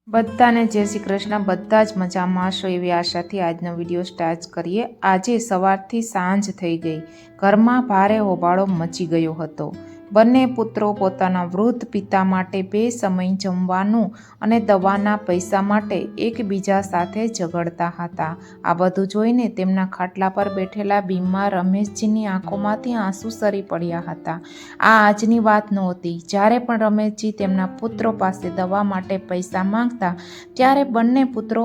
બધાને જય શ્રી કૃષ્ણ। બધા જ મજામાં હશો એવી આશાથી આજનો વિડીયો સ્ટાર્ટ કરીએ। આજે સવારથી સાંજ થઈ ગઈ, ઘરમાં ભારે હોબાળો મચી ગયો હતો। બંને પુત્રો પોતાના વૃદ્ધ પિતા માટે બે સમય જમવાનું અને દવાના પૈસા માટે એકબીજા સાથે ઝઘડતા હતા। આ બધું જોઈને તેમના ખાટલા પર બેઠેલા બીમાર રમેશજીની આંખોમાંથી આંસુ સરી પડ્યા હતા। આ આજની વાત નહોતી। જ્યારે પણ રમેશજી તેમના પુત્રો પાસે દવા માટે પૈસા માંગતા ત્યારે બંને પુત્રો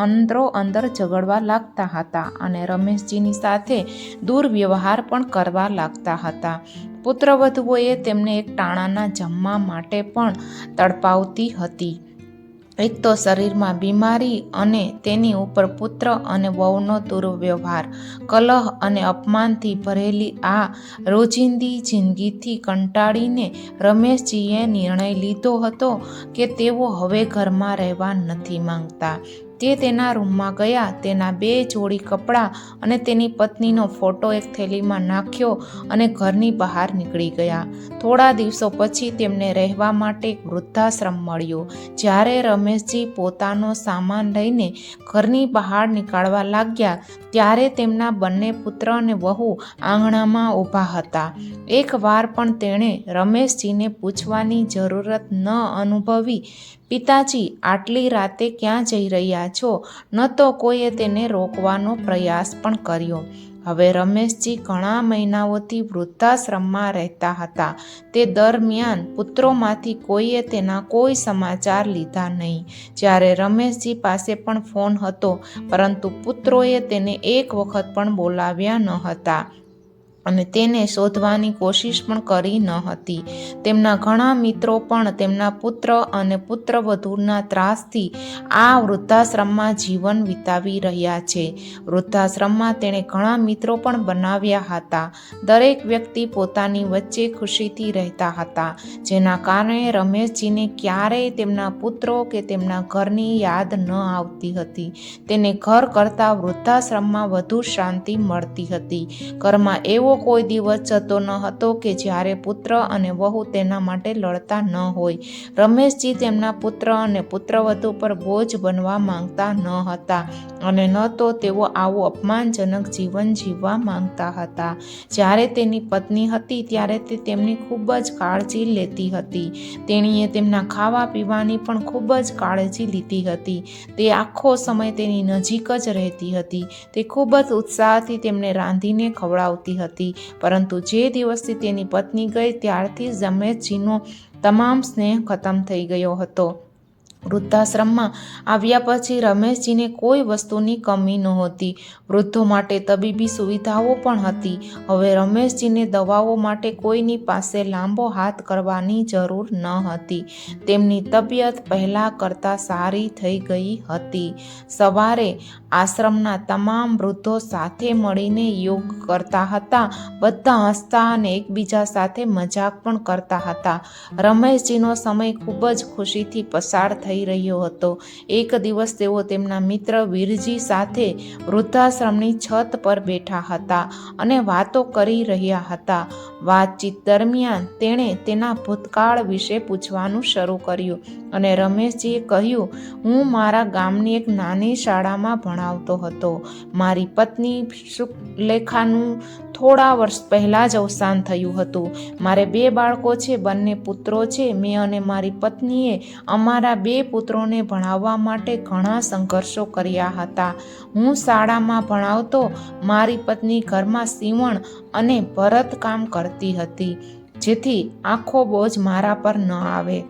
અંદરો અંદર ઝઘડવા લાગતા હતા અને રમેશજીની સાથે દુર્વ્યવહાર પણ કરવા લાગતા હતા। પુત્રવધુઓએ તેમને એક ટાણાના જમવા માટે પણ તડપાવતી હતી। એક તો શરીરમાં બીમારી અને તેની ઉપર પુત્ર અને વહુનો દુર્વ્યવહાર, કલહ અને અપમાનથી ભરેલી આ રોજિંદી જિંદગીથી કંટાળીને રમેશજીએ નિર્ણય લીધો હતો કે તેઓ હવે ઘરમાં રહેવા નથી માંગતા। તે તેના રૂમમાં ગયા, તેના 2 જોડી કપડાં અને તેની પત્નીનો ફોટો એક થેલીમાં નાખ્યો અને ઘરની બહાર નીકળી ગયા। થોડા દિવસો પછી તેમને રહેવા માટે એક વૃદ્ધાશ્રમ મળ્યો। જ્યારે રમેશજી પોતાનો સામાન લઈને ઘરની બહાર નીકળવા લાગ્યા ત્યારે તેમના બંને પુત્ર અને વહુ આંગણામાં ઊભા હતા। એક વાર પણ તેણે રમેશજીને પૂછવાની જરૂરત ન અનુભવી, પિતાજી આટલી રાતે ક્યાં જઈ રહ્યા છો? ન તો કોઈએ તેને રોકવાનો પ્રયાસ પણ કર્યો। હવે રમેશજી ઘણા મહિનાઓથી વૃદ્ધાશ્રમમાં રહેતા હતા। તે દરમિયાન પુત્રોમાંથી કોઈએ તેના કોઈ સમાચાર લીધા નહીં। જ્યારે રમેશજી પાસે પણ ફોન હતો, પરંતુ પુત્રોએ તેને એક વખત પણ બોલાવ્યા ન હતા અને તેને શોધવાની કોશિશ પણ કરી ન હતી। તેમના ઘણા મિત્રો પણ તેમના પુત્ર અને પુત્રવધૂના ત્રાસથી આ વૃદ્ધાશ્રમમાં જીવન વિતાવી રહ્યા છે। વૃદ્ધાશ્રમમાં તેણે ઘણા મિત્રો પણ બનાવ્યા હતા। દરેક વ્યક્તિ પોતાની વચ્ચે ખુશીથી રહેતા હતા, જેના કારણે રમેશજીને ક્યારેય તેમના પુત્રો કે તેમના ઘરની યાદ ન આવતી હતી। તેને ઘર કરતાં વૃદ્ધાશ્રમમાં વધુ શાંતિ મળતી હતી। ઘરમાં એવો કોઈ દિવસ જતો ન હતો કે જ્યારે પુત્ર અને વહુ તેના માટે લડતા ન હોય। રમેશજી તેમના પુત્ર અને પુત્રવધુ પર બોજ બનવા માંગતા ન હતા અને ન તો તેઓ આવું અપમાનજનક જીવન જીવવા માંગતા હતા। જ્યારે તેની પત્ની હતી ત્યારે તે તેમની ખૂબ જ કાળજી લેતી હતી। તેણીએ તેમના ખાવા પીવાની પણ ખૂબ જ કાળજી લીધી હતી। તે આખો સમય તેની નજીક જ રહેતી હતી। તે ખૂબ જ ઉત્સાહથી તેમને રાંધીને ખવડાવતી હતી, પરંતુ જે દિવસથી તેની પત્ની ગઈ ત્યારથી રમેશજીનો તમામ સ્નેહ ખતમ થઈ ગયો હતો। વૃદ્ધાશ્રમમાં આવ્યા પછી રમેશજીને કોઈ વસ્તુની કમી નહોતી। વૃદ્ધો માટે તબીબી સુવિધાઓ પણ હતી। હવે રમેશજીને દવાઓ માટે કોઈની પાસે લાંબો હાથ કરવાની જરૂર ન હતી। તેમની તબિયત પહેલાં કરતાં સારી થઈ ગઈ હતી। સવારે આશ્રમના તમામ વૃદ્ધો સાથે મળીને યોગ કરતા હતા। બધા હસતા અને એકબીજા સાથે મજાક પણ કરતા હતા। રમેશજીનો સમય ખૂબ જ ખુશીથી પસાર થઈ રહ્યો હતો। એક દિવસ તેઓ તેમના મિત્ર વીરજી સાથે વૃદ્ધાશ્રમની છત પર બેઠા હતા અને વાતો કરી રહ્યા હતા। વાતચીત દરમિયાન તેણે તેના ભૂતકાળ વિશે પૂછવાનું શરૂ કર્યું અને રમેશજીએ કહ્યું, હું મારા ગામની એક નાની શાળામાં ભણાવતો હતો। મારી પત્ની સુલેખાનું થોડા વર્ષ પહેલાં જ અવસાન થયું હતું। મારે 2 બાળકો છે, બંને પુત્રો છે। મેં અને મારી પત્નીએ અમારા 2 પુત્રોને ભણાવવા માટે ઘણા સંઘર્ષો કર્યા હતા। હું શાળામાં ભણાવતો, મારી પત્ની ઘરમાં સીવણ અને ભરતકામ કરતી હતી, જેથી આખો બોજ મારા પર ન આવે।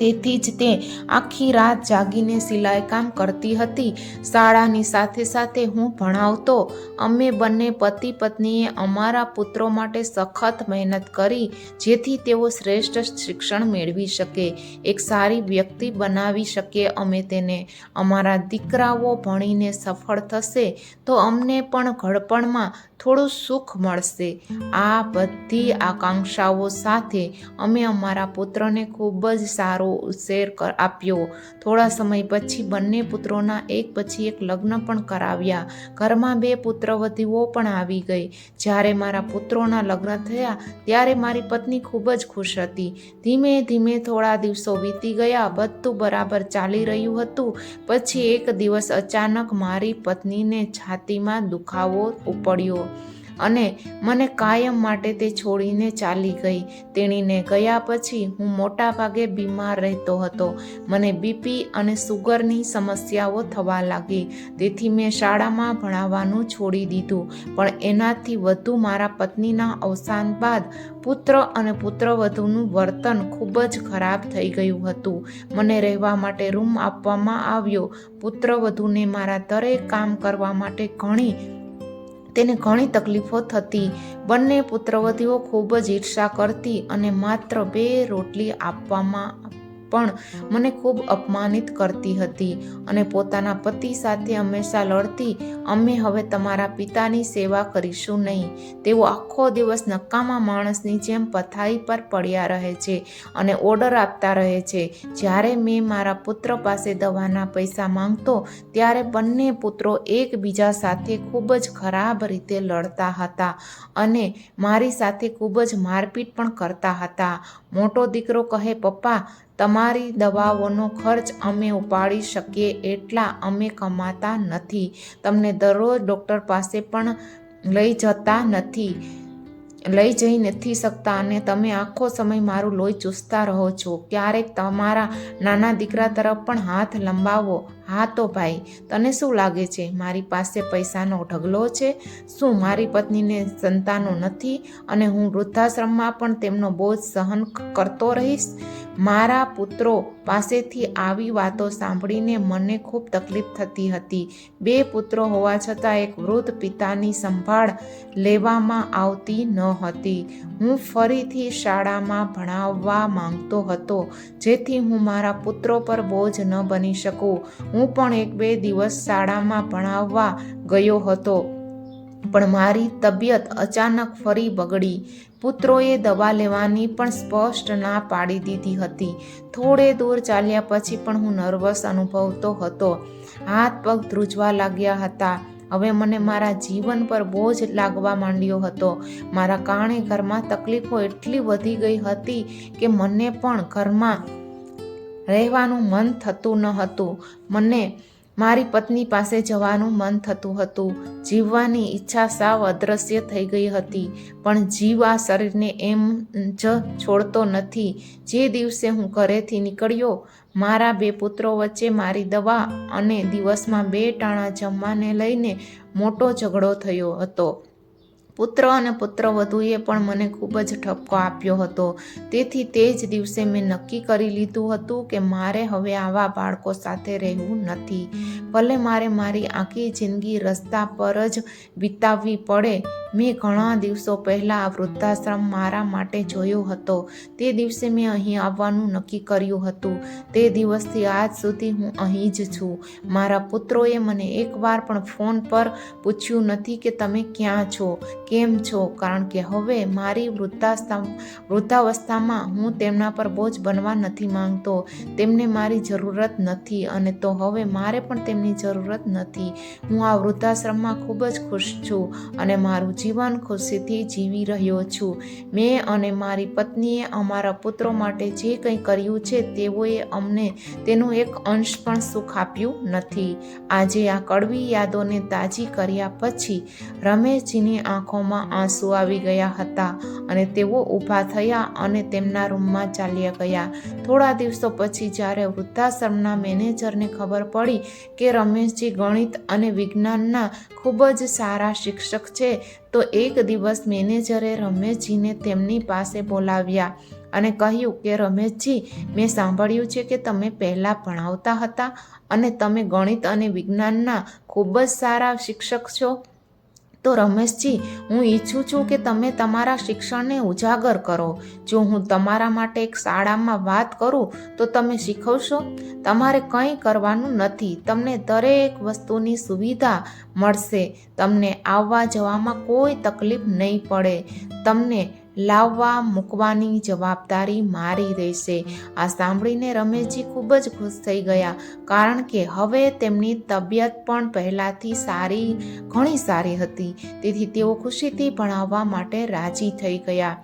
તેથી જ તે આખી રાત જાગીને સિલાઈ કામ કરતી હતી। શાળાની સાથે સાથે હું ભણાવતો। અમે બંને પતિ પત્નીએ અમારા પુત્રો માટે સખત મહેનત કરી, જેથી તેઓ શ્રેષ્ઠ શિક્ષણ મેળવી શકે, એક સારી વ્યક્તિ બનાવી શકીએ અમે તેને। અમારા દીકરાઓ ભણીને સફળ થશે તો અમને પણ ઘડપણમાં થોડું સુખ મળશે. આ બધી આકાંક્ષાઓ સાથે અમે અમારા પુત્રને ખૂબ જ સારો ઉછેર આપ્યો. થોડા સમય પછી બંને પુત્રોના એક પછી એક લગ્ન પણ કરાવ્યા. ઘરમાં 2 પુત્રવધુઓ પણ આવી ગઈ. જ્યારે મારા પુત્રોના લગ્ન થયા ત્યારે મારી પત્ની ખૂબ જ ખુશ હતી. ધીમે ધીમે થોડા દિવસો વીતી ગયા. બધું બરાબર ચાલી રહ્યું હતું. પછી એક દિવસ અચાનક મારી પત્નીને છાતીમાં દુખાવો ઉપડ્યો અને મને કાયમ માટે તે છોડીને ચાલી ગઈ. તેણીને ગયા પછી હું મોટા ભાગે બીમાર રહેતો હતો. મને બીપી અને સુગરની સમસ્યાઓ થવા લાગી. તેથી મેં શાળામાં ભણાવવાનું છોડી દીધું. પણ એનાથી વધુ મારા પત્નીના અવસાન બાદ પુત્ર અને પુત્રવધુનું વર્તન ખૂબ જ ખરાબ થઈ ગયું હતું. મને રહેવા માટે રૂમ આપવામાં આવ્યો. પુત્રવધુને મારા દરેક કામ કરવા માટે તેને ઘણી તકલીફો થતી. બંને પુત્રવધુઓ ખૂબ જ ઈર્ષા કરતી અને માત્ર 2 રોટલી આપવામાં પણ મને ખૂબ અપમાનિત કરતી હતી અને પોતાના પતિ સાથે હંમેશા લડતી, અમે હવે તમારા પિતાની સેવા કરીશું નહીં. તેઓ આખો દિવસ નકામા માણસની જેમ પથારી પર પડ્યા રહે છે અને ઓર્ડર આપતા રહે છે. જ્યારે મેં મારા પુત્ર પાસે દવાના પૈસા માંગતો ત્યારે બંને પુત્રો એકબીજા સાથે ખૂબ જ ખરાબ રીતે લડતા હતા અને મારી સાથે ખૂબ જ મારપીટ પણ કરતા હતા. મોટો દીકરો કહે, પપ્પા, તમારી દવાઓનો ખર્ચ અમે ઉપાડી શકીએ એટલા અમે કમાતા નથી. તમને દરરોજ ડૉક્ટર પાસે પણ લઈ જઈ નથી શકતા અને તમે આખો સમય મારું લોહી ચૂસતા રહો છો. ક્યારેક તમારા નાના દીકરા તરફ પણ હાથ લંબાવો. હા તો ભાઈ, તને શું લાગે છે મારી પાસે પૈસાનો ઢગલો છે? શું મારી પત્નીને સંતાનો નથી અને હું વૃદ્ધાશ્રમમાં પણ તેમનો બોજ સહન કરતો રહીશ? મારા પુત્રો પાસેથી આવી વાતો સાંભળીને મને ખૂબ તકલીફ થતી હતી. 2 પુત્રો હોવા છતાં એક વૃદ્ધ પિતાની સંભાળ લેવામાં આવતી ન હતી. હું ફરીથી શાળામાં ભણાવવા માંગતો હતો જેથી હું મારા પુત્રો પર બોજ ન બની શકું. હું પણ 1-2 દિવસ શાળામાં ભણાવવા ગયો હતો પણ મારી તબિયત અચાનક ફરી બગડી. પુત્રોએ દવા લેવાની પણ સ્પષ્ટ ના પાડી દીધી હતી. થોડે દૂર ચાલ્યા પછી પણ હું નર્વસ અનુભવતો હતો. હાથ પગ ધ્રુજવા લાગ્યા હતા. હવે મને મારા જીવન પર બોજ લાગવા માંડ્યો હતો. મારા કારણે ઘરમાં તકલીફો એટલી વધી ગઈ હતી કે મને પણ ઘરમાં રહેવાનું મન થતું ન હતું. મને મારી પત્ની પાસે જવાનું મન થતું હતું. જીવવાની ઈચ્છા સાવ અદ્રશ્ય થઈ ગઈ હતી. પણ જીવ આ શરીરને એમ જ છોડતો નથી. જે દિવસે હું ઘરેથી નીકળ્યો, મારા 2 પુત્રો વચ્ચે મારી દવા અને દિવસમાં 2 ટાણા જમવાને લઈને મોટો ઝઘડો થયો હતો. પુત્ર અને પુત્રવધુએ પણ મને ખૂબ જ ઠપકો આપ્યો હતો. તેથી તે જ દિવસે મેં નક્કી કરી લીધું હતું કે મારે હવે આવા બાળકો સાથે રહેવું નથી. ભલે મારે મારી આખી જિંદગી રસ્તા પર જ વિતાવવી પડે. મેં ઘણા દિવસો પહેલાં આ વૃદ્ધાશ્રમ મારા માટે જોયો હતો. તે દિવસે મેં અહીં આવવાનું નક્કી કર્યું હતું. તે દિવસથી આજ સુધી હું અહીં જ છું. મારા પુત્રોએ મને એકવાર પણ ફોન પર પૂછ્યું નથી કે તમે ક્યાં છો, કેમ છો, કારણ કે હવે મારી વૃદ્ધાવસ્થામાં હું તેમના પર બોજ બનવા નથી માંગતો. તેમને મારી જરૂરત નથી અને તો હવે મારે પણ તેમની જરૂરત નથી. હું આ વૃદ્ધાશ્રમમાં ખૂબ જ ખુશ છું અને મારું જીવન ખુશીથી જીવી રહ્યો છું. મેં અને મારી પત્નીએ અમારા પુત્રો માટે જે કંઈ કર્યું છે તેઓએ અમને તેનું એક અંશ પણ સુખ આપ્યું નથી. આજે આ કડવી યાદોને તાજી કર્યા પછી રમેશજીની આંખોમાં આંસુ આવી ગયા હતા અને તેઓ ઊભા થયા અને તેમના રૂમમાં ચાલ્યા ગયા. થોડા દિવસો પછી જ્યારે વૃદ્ધાશ્રમના મેનેજરને ખબર પડી કે રમેશજી ગણિત અને વિજ્ઞાનના ખૂબ જ સારા શિક્ષક છે તો એક દિવસ મેનેજરે રમેશજીને તેમની પાસે બોલાવ્યા અને કહ્યું કે રમેશજી, મેં સાંભળ્યું છે કે તમે પહેલાં ભણાવતા હતા અને તમે ગણિત અને વિજ્ઞાનના ખૂબ જ સારા શિક્ષક છો. તો રમેશજી, હું ઈચ્છું છું કે તમે તમારા શિક્ષણને ઉજાગર કરો. જો હું તમારા માટે એક શાળામાં વાત કરું તો તમે શીખવશો? તમારે કંઈ કરવાનું નથી. તમને દરેક વસ્તુની સુવિધા મળશે. તમને આવવા જવામાં કોઈ તકલીફ નહીં પડે. તમને લાવવા મૂકવાની જવાબદારી મારી રહેશે. આ સાંભળીને રમેશજી ખૂબ જ ખુશ થઈ ગયા, કારણ કે હવે તેમની તબિયત પણ પહેલાંથી ઘણી સારી હતી. તેથી તેઓ ખુશીથી ભણાવવા માટે રાજી થઈ ગયા.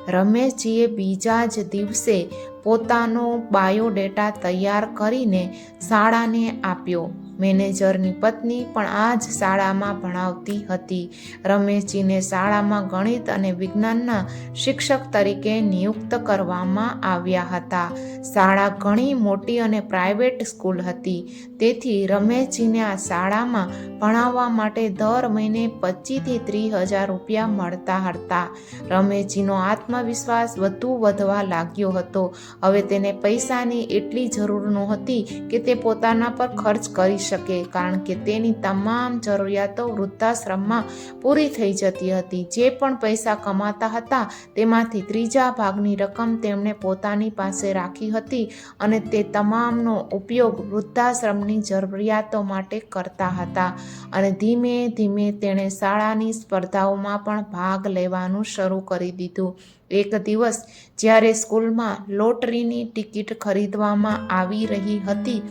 રમેશજીએ બીજા જ દિવસે પોતાનો બાયોડેટા તૈયાર કરીને શાળાને આપ્યો. મેનેજરની પત્ની પણ આ જ શાળામાં ભણાવતી હતી. રમેશજીને શાળામાં ગણિત અને વિજ્ઞાનના શિક્ષક તરીકે નિયુક્ત કરવામાં આવ્યા હતા. શાળા ઘણી મોટી અને પ્રાઇવેટ સ્કૂલ હતી, તેથી રમેશજીને આ શાળામાં ભણાવવા માટે દર મહિને 25,000 થી 30,000 રૂપિયા મળતા હતા. રમેશજીનો આત્મવિશ્વાસ વધવા લાગ્યો હતો. હવે તેને પૈસાની એટલી જરૂર નહોતી કે તે પોતાના પર ખર્ચ કરી શકે, કારણ કે તેની તમામ જરૂરિયાતો વૃદ્ધાશ્રમમાં પૂરી થઈ જતી હતી. જે પણ પૈસા કમાતા હતા તેમાંથી 3/4 ભાગની રકમ તેમણે પોતાની પાસે રાખી હતી અને તે તમામનો ઉપયોગ વૃદ્ધાશ્રમની જરૂરિયાતો માટે કરતા હતા. અને ધીમે ધીમે તેણે શાળાની સ્પર્ધાઓમાં પણ ભાગ લેવાનું શરૂ કરી દીધું. એક દિવસ જ્યારે સ્કૂલમાં લોટરીની ટિકિટ ખરીદવામાં આવી રહી હતી,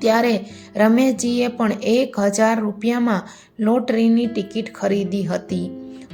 ત્યારે રમેશજીએ પણ 1,000 રૂપિયામાં લોટરીની ટિકિટ ખરીદી હતી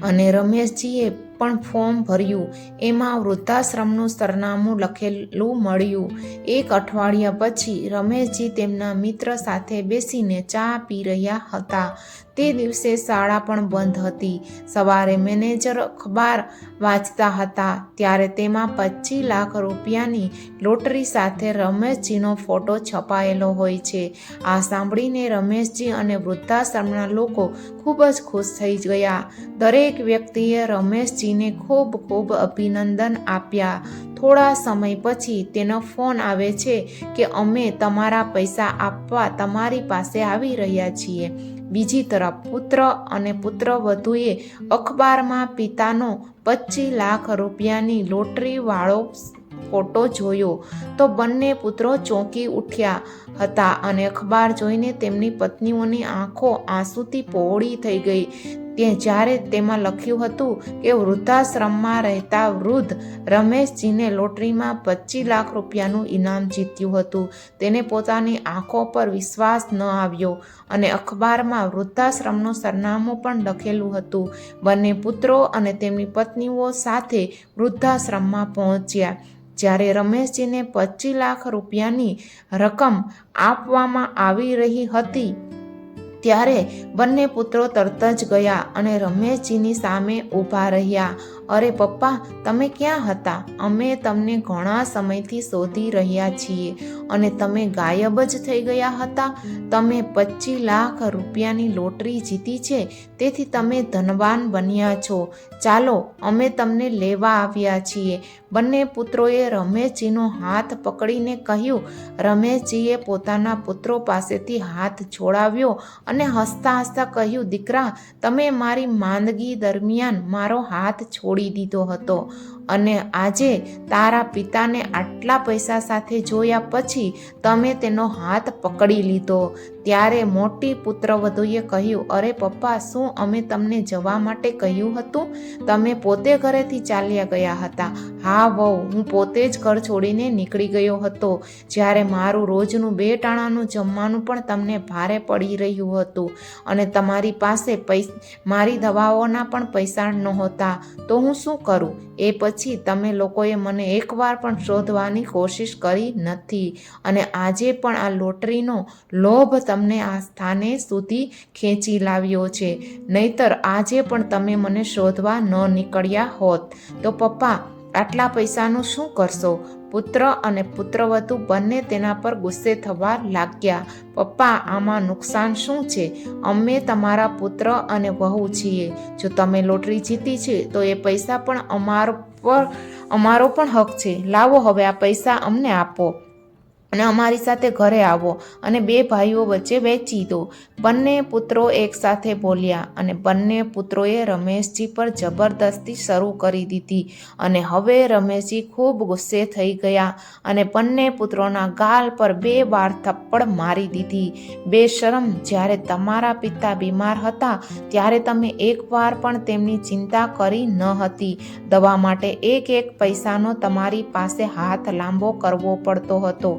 અને રમેશજીએ પણ ફોર્મ ભર્યું. એમાં વૃદ્ધાશ્રમનું સરનામું લખેલું મળ્યું. એક અઠવાડિયા પછી રમેશજી તેમના મિત્ર સાથે બેસીને ચા પી રહ્યા હતા. તે દિવસે શાળા પણ બંધ હતી. સવારે મેનેજર અખબાર વાંચતા હતા, ત્યારે તેમાં 25 લાખ રૂપિયાની લોટરી સાથે રમેશજીનો ફોટો છપાયેલો હોય છે. આ સાંભળીને રમેશજી અને વૃદ્ધાશ્રમના લોકો ખૂબ જ ખુશ થઈ ગયા. દરેક વ્યક્તિએ રમેશજીને ખૂબ ખૂબ અભિનંદન આપ્યા. થોડા સમય પછી તેનો ફોન આવે છે કે અમે તમારા પૈસા આપવા તમારી પાસે આવી રહ્યા છીએ. બીજી તરફ પુત્ર અને પુત્રવધૂએ અખબારમાં પિતાનો 25 લાખ રૂપિયાની લોટરીવાળો ફોટો જોયો તો બંને પુત્રો ચોંકી ઉઠ્યા હતા અને અખબાર જોઈને તેમની પત્નીઓની આંખો આંસુથી પહોળી થઈ ગઈ. જ્યારે તેમાં લખ્યું હતું કે વૃદ્ધાશ્રમમાં રહેતા વૃદ્ધ રમેશજીને લોટરીમાં 25 લાખ રૂપિયાનું ઇનામ જીત્યું હતું. તેને પોતાની આંખો પર વિશ્વાસ ન આવ્યો અને અખબારમાં વૃદ્ધાશ્રમનું સરનામું પણ લખેલું હતું. બંને પુત્રો અને તેમની પત્નીઓ સાથે વૃદ્ધાશ્રમમાં પહોંચ્યા. જ્યારે રમેશજીને 25 લાખ રૂપિયાની રકમ આપવામાં આવી રહી હતી, ત્યારે બંને પુત્રો તરત જ ગયા અને રમેશજીની સામે ઊભા રહ્યા. અરે પપ્પા, તમે ક્યાં હતા? અમે તમને ઘણા સમયથી શોધી રહ્યા છીએ અને તમે ગાયબ જ થઈ ગયા હતા. તમે 25 લાખ રૂપિયાની લોટરી જીતી છે, તેથી તમે ધનવાન બન્યા છો. ચાલો, અમે તમને લેવા આવ્યા છીએ. બંને પુત્રોએ રમેશજીનો હાથ પકડીને કહ્યું. રમેશજીએ પોતાના પુત્રો પાસેથી હાથ છોડાવ્યો અને હસતા હસતા કહ્યું, દીકરા, તમે મારી માંદગી દરમિયાન મારો હાથ છોડી દીધો હતો અને આજે તારા પિતાને આટલા પૈસા સાથે જોયા પછી તમે તેનો હાથ પકડી લીધો. ત્યારે મોટી પુત્રવધૂએ કહ્યું, અરે પપ્પા, શું અમે તમને જવા માટે કહ્યું હતું? તમે પોતે ઘરેથી ચાલ્યા ગયા હતા. હા વહુ, હું પોતે જ ઘર છોડીને નીકળી ગયો હતો. જ્યારે મારું રોજનું 2 ટાણાનું જમવાનું પણ તમને ભારે પડી રહ્યું હતું અને તમારી પાસે મારી દવાઓના પણ પૈસા નહોતા, તો હું શું કરું? એ પછી તમે લોકોએ મને એકવાર પણ શોધવાની કોશિશ કરી નથી અને આજે પણ આ લોટરીનો લોભ તમને આ સ્થાને સુધી ખેંચી લાવ્યો છે. નહીતર આજે પણ તમે મને શોધવા ન નીકળ્યા હોત. તો પપ્પા, આટલા પૈસાનું શું કરશો? પુત્ર અને પુત્રવધુ બંને તેના પર ગુસ્સે થવા લાગ્યા. પપ્પા, આમાં નુકસાન શું છે? અમે તમારા પુત્ર અને વહુ છીએ. જો તમે લોટરી જીતી છે તો એ પૈસા પણ અમારો પણ હક છે. લાવો, હવે આ પૈસા અમને આપો. અને અમારી સાથે ઘરે આવો અને 2 ભાઈઓ વચ્ચે વહેંચી દો. બંને પુત્રો એકસાથે બોલ્યા અને બંને પુત્રોએ રમેશજી પર જબરદસ્તી શરૂ કરી દીધી અને હવે રમેશજી ખૂબ ગુસ્સે થઈ ગયા અને બંને પુત્રોના ગાલ પર 2 વાર થપ્પડ મારી દીધી. બેશરમ, જ્યારે તમારા પિતા બીમાર હતા ત્યારે તમે એકવાર પણ તેમની ચિંતા કરી ન હતી. દવા માટે એક પૈસાનો તમારી પાસે હાથ લાંબો કરવો પડતો હતો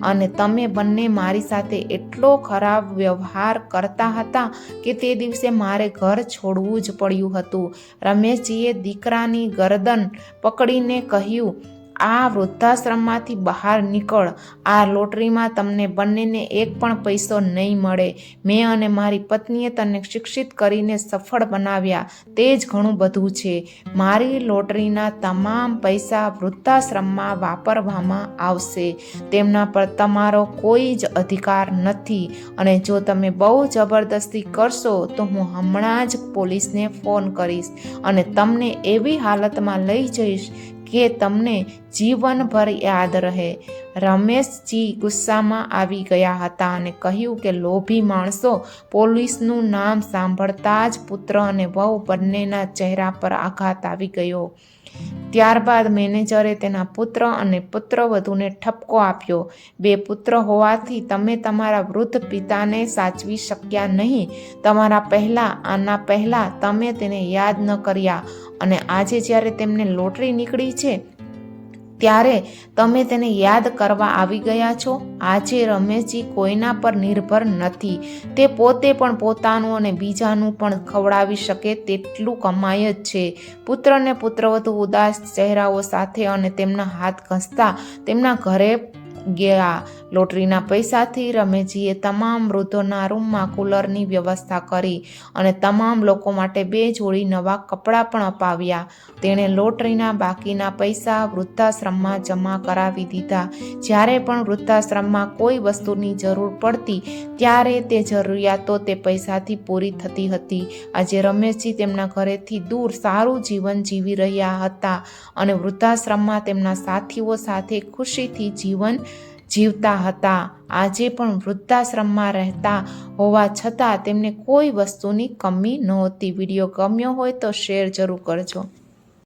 અને તમે બંને મારી સાથે એટલો ખરાબ વ્યવહાર કરતા હતા કે તે દિવસે મારે ઘર છોડવું જ પડ્યું હતું. રમેશજીએ દીકરાની ગરદન પકડીને કહ્યું, આ વૃદ્ધાશ્રમમાંથી બહાર નીકળ. આ લોટરીમાં તમને બંનેને એક પણ પૈસો નહીં મળે. મેં અને મારી પત્નીએ તને શિક્ષિત કરીને સફળ બનાવ્યા, તે જ ઘણું બધું છે. મારી લોટરીના તમામ પૈસા વૃદ્ધાશ્રમમાં વાપરવામાં આવશે. તેમના પર તમારો કોઈ જ અધિકાર નથી અને જો તમે બહુ જબરદસ્તી કરશો તો હું હમણાં જ પોલીસને ફોન કરીશ અને તમને એવી હાલતમાં લઈ જઈશ કે તમને જીવનભર યાદ રહે. રમેશજી ગુસ્સામાં આવી ગયા હતા અને કહ્યું કે લોભી માણસો. પોલીસનું નામ સાંભળતા જ પુત્ર અને વહુ બંનેના ચહેરા પર આઘાત આવી ગયો. ત્યારબાદ મેનેજરે તેના પુત્ર અને પુત્રવધૂને ઠપકો આપ્યો. 2 પુત્ર હોવાથી તમે તમારા વૃદ્ધ પિતાને સાચવી શક્યા નહીં. આના પહેલા તમે તેને યાદ ન કર્યા અને આજે જ્યારે તેમને લોટરી નીકળી છે ત્યારે તમે તેને યાદ કરવા આવી ગયા છો. આજે રમેશજી કોઈના પર નિર્ભર નથી. તે પોતે પણ પોતાનું અને બીજાનું પણ ખવડાવી શકે તેટલું કમાય જ છે. પુત્ર અને પુત્રવધુ ઉદાસ ચહેરાઓ સાથે અને તેમના હાથ ઘસતા તેમના ઘરે ગયા. લોટરીના પૈસાથી રમેશજીએ તમામ વૃદ્ધોના રૂમમાં કુલરની વ્યવસ્થા કરી અને તમામ લોકો માટે 2 જોડી નવા કપડાં પણ અપાવ્યા. તેણે લોટરીના બાકીના પૈસા વૃદ્ધાશ્રમમાં જમા કરાવી દીધા. જ્યારે પણ વૃદ્ધાશ્રમમાં કોઈ વસ્તુની જરૂર પડતી ત્યારે તે જરૂરિયાતો તે પૈસાથી પૂરી થતી હતી. આજે રમેશજી તેમના ઘરેથી દૂર સારું જીવન જીવી રહ્યા હતા અને વૃદ્ધાશ્રમમાં તેમના સાથીઓ સાથે ખુશીથી જીવન જીવતા હતા. આજે પણ વૃદ્ધાશ્રમમાં રહેતા હોવા છતાં તેમને કોઈ વસ્તુની કમી નહોતી. વિડીયો ગમ્યો હોય તો શેર જરૂર કરજો.